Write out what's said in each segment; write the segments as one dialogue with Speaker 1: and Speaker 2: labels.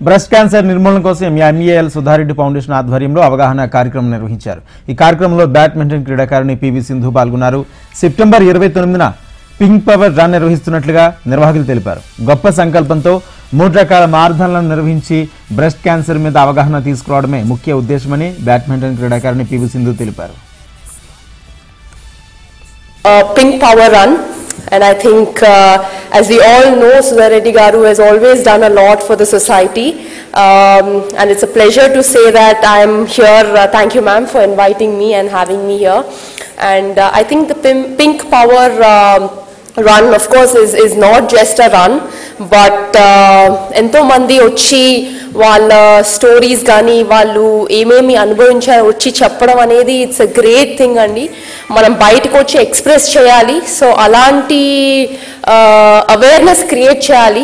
Speaker 1: Breast cancer నిర్మూలన కోసం MEAL Sudha Reddy foundation ఆధ్వర్యంలో అవగాహన కార్యక్రమం నిర్వహించారు. ఈ కార్యక్రమంలో బ్యాడ్మింటన్ క్రీడాకారిణి పివి సింధు పాల్గొన్నారు. సెప్టెంబర్ 29న పింక్ పవర్ రన్ నిర్వహిస్తున్నట్లుగా నిర్వాహకులు తెలిపారు. గొప్ప సంకల్పంతో 3 రకాల మారథాన్లను నిర్వహించి బ్రెస్ట్ క్యాన్సర్ మీద అవగాహన తీసుకురావడమే ముఖ్య ఉద్దేశమని బ్యాడ్మింటన్ క్రీడాకారిణి పివి సింధు తెలిపారు.
Speaker 2: Pink Power Run. And I think, as we all know, Sudha Reddy Garu has always done a lot for the society. And it's a pleasure to say that I am here. Thank you, ma'am, for inviting me and having me here. And I think the Pink Power run, of course, is not just a run, but ento mandi వచ్చి వాళ్ళ stories కానీ వాళ్ళు ఏమేమి అనుభవించారో వచ్చి చెప్పడం అనేది it's a great thing అండి. మనం బయటకు వచ్చి ఎక్స్ప్రెస్ చేయాలి. సో అలాంటి అవేర్నెస్ క్రియేట్ చేయాలి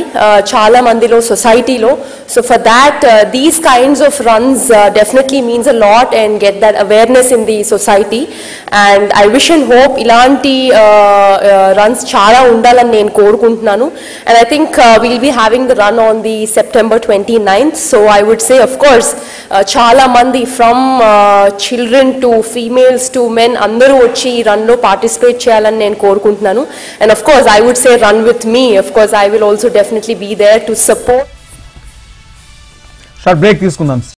Speaker 2: చాలా మందిలో, సొసైటీలో. So for that these kinds of runs definitely means a lot and get that awareness in the society. And I wish and hope ఇలాంటి రన్స్ చాలా ఉండాలని నేను కోరుకుంటున్నాను. And I think will be having the run on the September 29th. So I would say, of course, chala mandi from children to females to men andaru vachi run lo participate cheyalani nenu korukuntunnanu. And of course I would say run with me. Of course I will also definitely be there to support.
Speaker 1: Short break తీసుకుందాం.